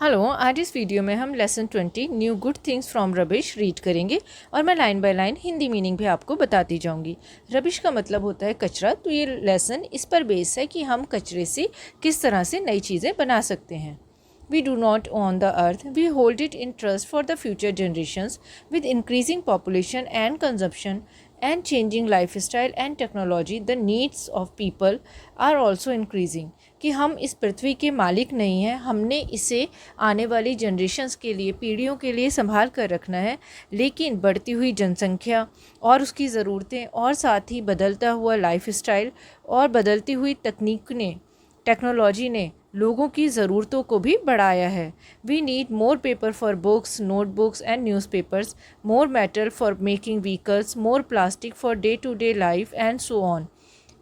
Hello, आज इस video में हम lesson 20 new good things from rubbish read करेंगे और मैं line by line Hindi meaning भी आपको बताती जाऊंगी। रबिश का मतलब होता है कचरा, तो ये लेसन इस पर बेस है कि हम कचरे से किस तरह से नई चीज़ें बना सकते हैं। We do not own the earth, we hold it in trust for the future generations. With increasing population and consumption and changing lifestyle and technology, the needs of people are also increasing. कि हम इस पृथ्वी के मालिक नहीं हैं, हमने इसे आने वाली जनरेशन्स के लिए, पीढ़ियों के लिए संभाल कर रखना है। लेकिन बढ़ती हुई जनसंख्या और उसकी ज़रूरतें और साथ ही बदलता हुआ लाइफस्टाइल और बदलती हुई टेक्नोलॉजी ने लोगों की ज़रूरतों को भी बढ़ाया है। We need more paper for books, notebooks and newspapers, more metal for making vehicles, more plastic for day to day life and so on.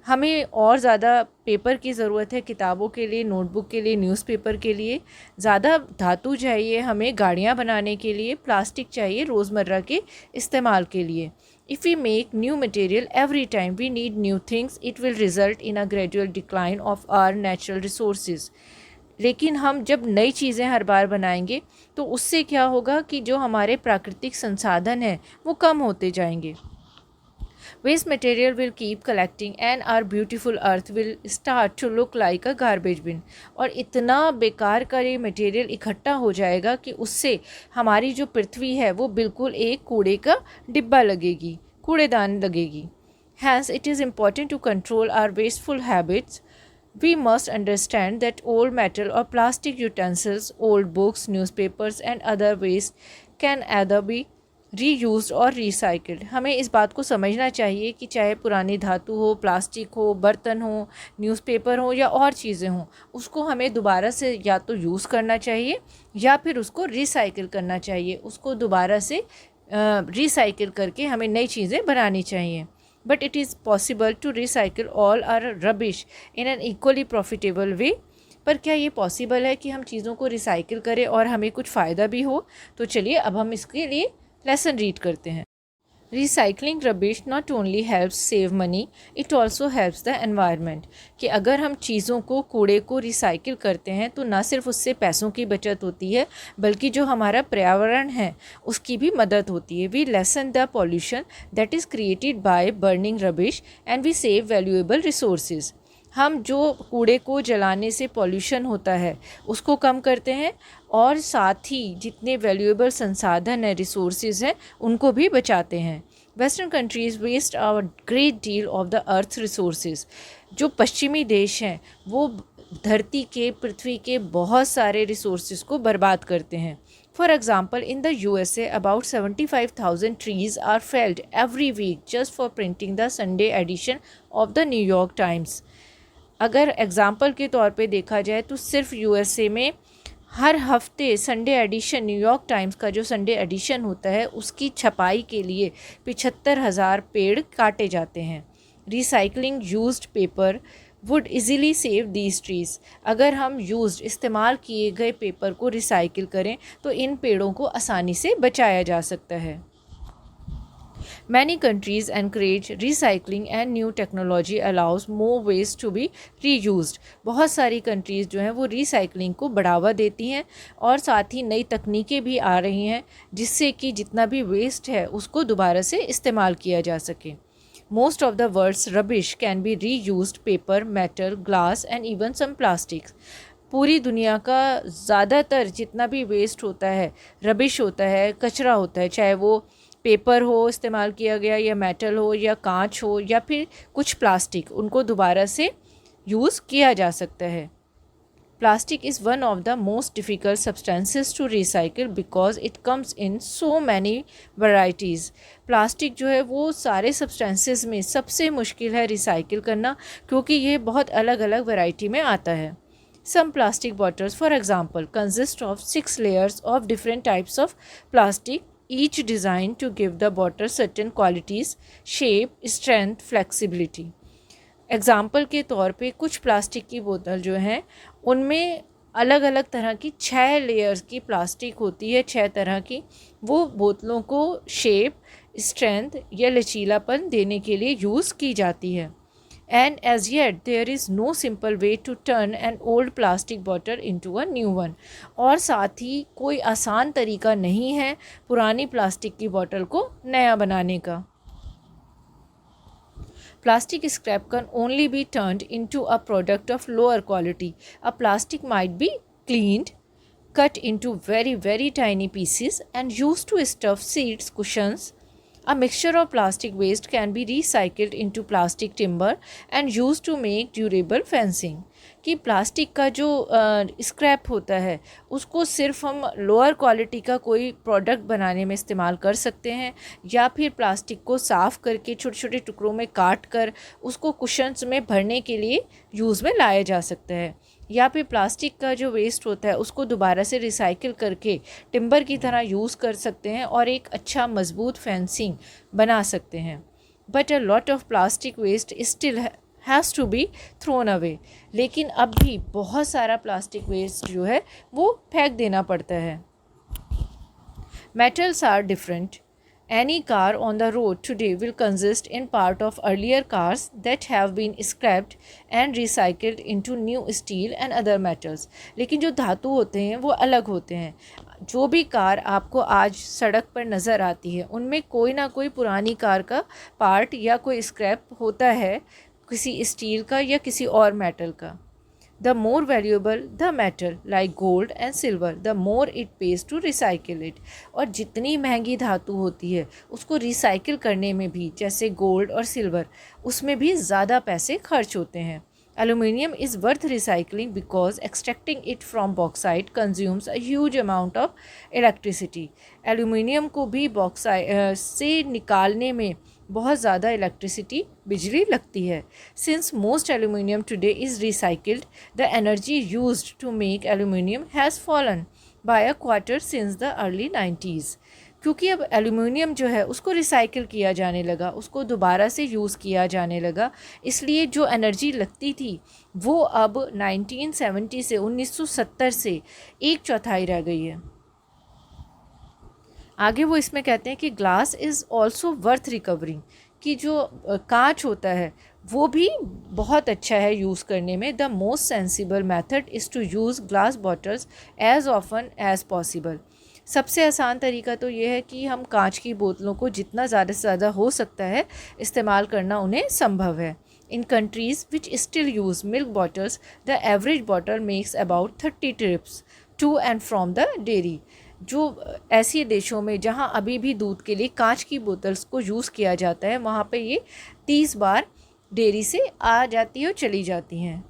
हमें और ज़्यादा पेपर की ज़रूरत है, किताबों के लिए, नोटबुक के लिए, न्यूज़पेपर के लिए। ज़्यादा धातु चाहिए हमें गाड़ियाँ बनाने के लिए, प्लास्टिक चाहिए रोज़मर्रा के इस्तेमाल के लिए। If we make new material every time we need new things, it will result in a gradual decline of our natural resources. लेकिन हम जब नई चीज़ें हर बार बनाएंगे तो उससे क्या होगा कि जो हमारे प्राकृतिक संसाधन हैं वो कम होते जाएंगे। Waste material will keep collecting and our beautiful earth will start to look like a garbage bin. और इतना बेकार का ये मटेरियल इकट्ठा हो जाएगा कि उससे हमारी जो पृथ्वी है वो बिल्कुल एक कूड़े का डिब्बा लगेगी, कूड़ेदान लगेगी। Hence, it is important to control our wasteful habits. We must understand that old metal or plastic utensils, old books, newspapers and other waste can either be reused और रिसाइकिल्ड। हमें इस बात को समझना चाहिए कि चाहे पुरानी धातु हो, प्लास्टिक हो, बर्तन हो, न्यूज़पेपर हो या और चीज़ें हों, उसको हमें दोबारा से या तो यूज़ करना चाहिए या फिर उसको रिसाइकिल करना चाहिए। उसको दोबारा से रिसाइकिल करके हमें नई चीज़ें बनानी चाहिए। But it is possible to recycle all our rubbish in an equally profitable way. पर क्या ये पॉसिबल है कि हम चीज़ों को रिसाइकिल करें और हमें कुछ फ़ायदा भी हो? तो चलिए अब हम इसके लिए लेसन रीड करते हैं। Recycling rubbish not only helps save money, it also helps the environment. कि अगर हम चीज़ों को, कूड़े को रिसाइकिल करते हैं तो ना सिर्फ उससे पैसों की बचत होती है बल्कि जो हमारा पर्यावरण है उसकी भी मदद होती है। We lessen the pollution that is created by burning rubbish and we save valuable resources. हम जो कूड़े को जलाने से पॉल्यूशन होता है उसको कम करते हैं और साथ ही जितने वैल्यूएबल संसाधन हैं, रिसोर्सेज हैं, उनको भी बचाते हैं। Western countries waste a great deal of the earth resources. जो पश्चिमी देश हैं वो धरती के, पृथ्वी के बहुत सारे रिसोर्सेज को बर्बाद करते हैं। For example, in the USA about 75,000 trees are felled every week just for printing the Sunday edition of the New York Times. अगर एग्ज़ाम्पल के तौर पे देखा जाए तो सिर्फ USA में हर हफ्ते संडे एडिशन, न्यूयॉर्क टाइम्स का जो संडे एडिशन होता है उसकी छपाई के लिए 75,000 पेड़ काटे जाते हैं। Recycling used paper would easily save these trees. अगर हम यूज्ड, इस्तेमाल किए गए पेपर को रिसाइकिल करें तो इन पेड़ों को आसानी से बचाया जा सकता है। Many countries encourage recycling and new technology allows more waste to be reused. बहुत सारी कंट्रीज़ जो हैं वो रिसाइकलिंग को बढ़ावा देती हैं और साथ ही नई तकनीकें भी आ रही हैं जिससे कि जितना भी वेस्ट है उसको दोबारा से इस्तेमाल किया जा सके। Most of the world's rubbish can be reused: paper, metal, glass and even some plastics. पूरी दुनिया का ज़्यादातर जितना भी वेस्ट होता है, रबिश होता है, कचरा होता है, चाहे वो पेपर हो इस्तेमाल किया गया या मेटल हो या कांच हो या फिर कुछ प्लास्टिक, उनको दोबारा से यूज़ किया जा सकता है। Plastic is one of the most difficult substances to recycle because it comes in so many varieties. Plastic जो है वो सारे सब्सटेंसेस में सबसे मुश्किल है रिसाइकिल करना क्योंकि ये बहुत अलग अलग वैरायटी में आता है। Some plastic bottles, for example, consist of 6 layers of different types of plastic, each designed to give the bottle certain qualities: shape, strength, flexibility. Example के तौर पे कुछ प्लास्टिक की बोतल जो हैं उनमें अलग अलग तरह की 6 लेयर्स की प्लास्टिक होती है, 6 तरह की। वो बोतलों को शेप, स्ट्रेंथ या लचीलापन देने के लिए यूज़ की जाती है। and as yet there is no simple way to turn an old plastic bottle into a new one। और साथ ही कोई आसान तरीका नहीं है पुरानी प्लास्टिक की बोतल को नया बनाने का। Plastic scrap can only be turned into a product of lower quality. A plastic might be cleaned, cut into very tiny pieces and used to stuff seats, cushions. A mixture of plastic waste can be recycled into plastic timber and used to make durable fencing। कि plastic का जो scrap होता है उसको सिर्फ हम lower quality का कोई प्रोडक्ट बनाने में इस्तेमाल कर सकते हैं, या फिर प्लास्टिक को साफ़ करके छोटे छोटे टुकड़ों में काट कर उसको कुशन्स में भरने के लिए यूज़ में लाया जा सकता है, या फिर प्लास्टिक का जो वेस्ट होता है उसको दोबारा से रिसाइकिल करके टिम्बर की तरह यूज़ कर सकते हैं और एक अच्छा मजबूत फेंसिंग बना सकते हैं। But a lot of plastic waste still has to be thrown away. लेकिन अब भी बहुत सारा प्लास्टिक वेस्ट जो है वो फेंक देना पड़ता है। Metals are different. Any car on the road today will consist in part of earlier cars that have been scrapped and recycled into new steel and other metals। लेकिन जो धातु होते हैं वो अलग होते हैं। जो भी कार आपको आज सड़क पर नज़र आती है उनमें कोई ना कोई पुरानी कार का पार्ट या कोई स्क्रैप होता है, किसी स्टील का या किसी और मेटल का। The more valuable the metal like gold and silver, the more it pays to recycle it। और जितनी महंगी धातु होती है उसको रिसाइकिल करने में भी, जैसे गोल्ड और सिल्वर, उसमें भी ज़्यादा पैसे खर्च होते हैं। Aluminium is worth recycling because extracting it from bauxite consumes a huge amount of electricity। Aluminium को भी बॉक्साइट से निकालने में बहुत ज़्यादा इलेक्ट्रिसिटी, बिजली लगती है। Since most aluminium today is recycled, the energy used to make aluminium has fallen by a quarter since the early 90s। क्योंकि अब एल्यूमिनियम जो है उसको रिसाइकिल किया जाने लगा, उसको दोबारा से यूज़ किया जाने लगा, इसलिए जो एनर्जी लगती थी वो अब 1970 से 1970 से 1/4 रह गई है। आगे वो इसमें कहते हैं कि glass is also worth recovering, कि जो कांच होता है वो भी बहुत अच्छा है यूज़ करने में। The most sensible method is to use glass bottles as often as possible. सबसे आसान तरीका तो ये है कि हम कांच की बोतलों को जितना ज़्यादा से ज़्यादा हो सकता है इस्तेमाल करना उन्हें संभव है। In countries which still use milk bottles the average bottle makes about 30 trips to and from the dairy. जो ऐसे देशों में जहाँ अभी भी दूध के लिए कांच की बोतल्स को यूज़ किया जाता है वहाँ पे ये 30 बार डेयरी से आ जाती है और चली जाती हैं।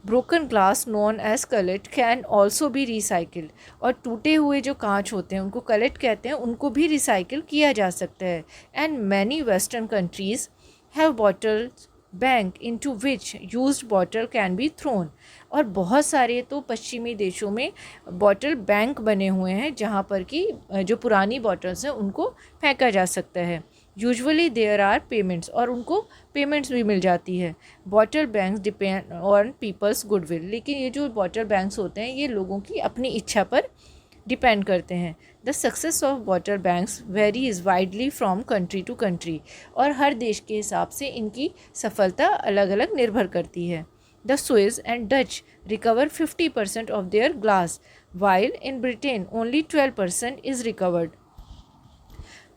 Broken glass known as cullet can also be recycled. और टूटे हुए जो कांच होते हैं उनको कलेट कहते हैं, उनको भी रिसाइकिल किया जा सकता है। And many western countries have bottles bank into which used bottle can be thrown. और बहुत सारे तो पश्चिमी देशों में बॉटल बैंक बने हुए हैं जहाँ पर कि जो पुरानी बॉटल्स हैं उनको फेंका जा सकता है। यूजुअली देयर आर पेमेंट्स, और उनको पेमेंट्स भी मिल जाती है। Bottle banks depend on people's goodwill. लेकिन ये जो बॉटल बैंक्स होते हैं ये लोगों की अपनी इच्छा पर डिपेंड करते हैं। The success of bottle banks varies widely from country to country. और हर देश के हिसाब से इनकी सफलता अलग अलग निर्भर करती है। The Swiss and Dutch recover 50% of their glass, while in Britain only 12% is recovered.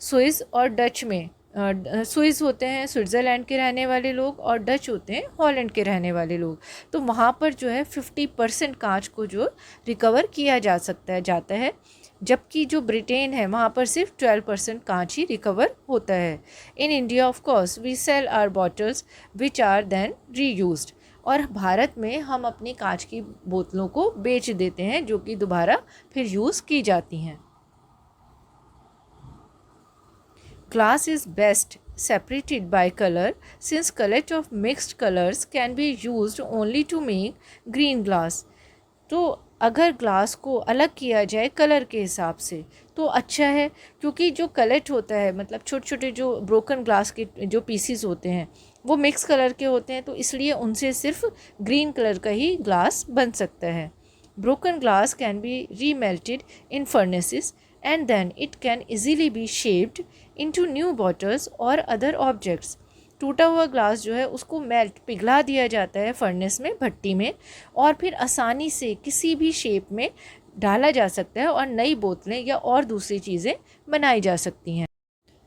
Swiss और डच में स्विस होते हैं स्विट्ज़रलैंड के रहने वाले लोग और डच होते हैं हॉलैंड के रहने वाले लोग। तो वहाँ पर जो है 50% कांच को जो रिकवर किया जाता है, जबकि जो ब्रिटेन है वहाँ पर सिर्फ 12% कांच ही रिकवर होता है। In India of course we sell our bottles which are then reused. और भारत में हम अपनी कांच की बोतलों को बेच देते हैं जो कि दोबारा फिर यूज़ की जाती हैं। Glass is best separated by color since collet of mixed colors can be used only to make green glass। तो अगर ग्लास को अलग किया जाए कलर के हिसाब से तो अच्छा है, क्योंकि जो कलेट होता है मतलब छोटे छोटे जो ब्रोकन ग्लास के जो पीसीज होते हैं वो मिक्स कलर के होते हैं, तो इसलिए उनसे सिर्फ ग्रीन कलर का ही ग्लास बन सकता है। Broken glass can be remelted in furnaces and then it can easily be shaped into new bottles or other objects। टूटा हुआ ग्लास जो है उसको मेल्ट पिघला दिया जाता है फर्नेस में, भट्टी में, और फिर आसानी से किसी भी शेप में डाला जा सकता है और नई बोतलें या और दूसरी चीज़ें बनाई जा सकती हैं।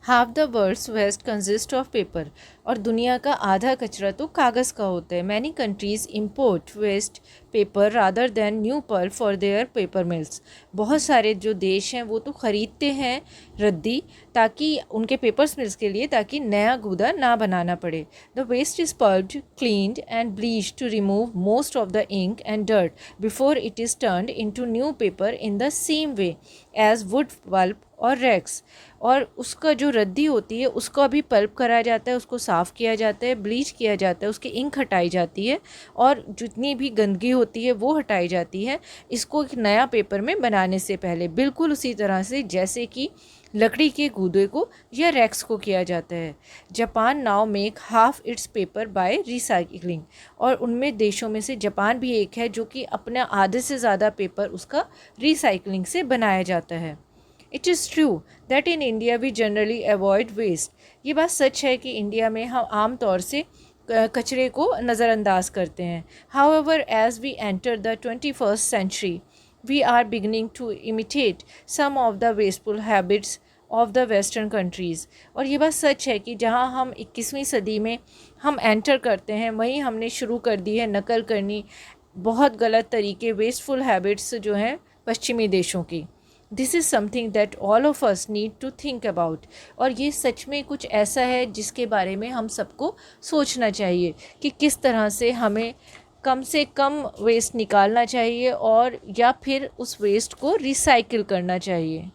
Half the world's waste consist of paper, और दुनिया का आधा कचरा तो कागज़ का होता है। Many countries import waste paper rather than new pulp for their paper mills. बहुत सारे जो देश हैं वो तो ख़रीदते हैं रद्दी ताकि उनके पेपर्स मिल्स के लिए, ताकि नया गूदा ना बनाना पड़े। The waste is pulped, cleaned and bleached to remove most of the ink and dirt before it is turned into new paper in the same way as wood pulp or rags. और उसका जो रद्दी होती है उसका भी pulp कराया जाता है, उसको साफ़ किया जाता है, ब्लीच किया जाता है, उसकी इंक हटाई जाती है और जितनी भी गंदगी होती है वो हटाई जाती है इसको एक नया पेपर में बनाने से पहले, बिल्कुल उसी तरह से जैसे कि लकड़ी के गूदे को या रैक्स को किया जाता है। Japan now make half its paper by recycling, और उनमें देशों में से जापान भी एक है जो कि अपना आधे से ज़्यादा पेपर उसका रिसाइकलिंग से बनाया जाता है। It is true that in India we generally avoid waste. ये बात सच है कि इंडिया में हम आम तौर से कचरे को नज़रअंदाज करते हैं। However as we enter the 21st century we are beginning to imitate some of the wasteful habits of the western countries. और ये बात सच है कि जहाँ हम 21वीं सदी में हम एंटर करते हैं वहीं हमने शुरू कर दी है नकल करनी बहुत गलत तरीके, वेस्टफुल हैबिट्स जो हैं पश्चिमी देशों की। This is something that all of us need to think about. और ये सच में कुछ ऐसा है जिसके बारे में हम सबको सोचना चाहिए कि किस तरह से हमें कम से कम वेस्ट निकालना चाहिए और या फिर उस वेस्ट को रिसाइकिल करना चाहिए।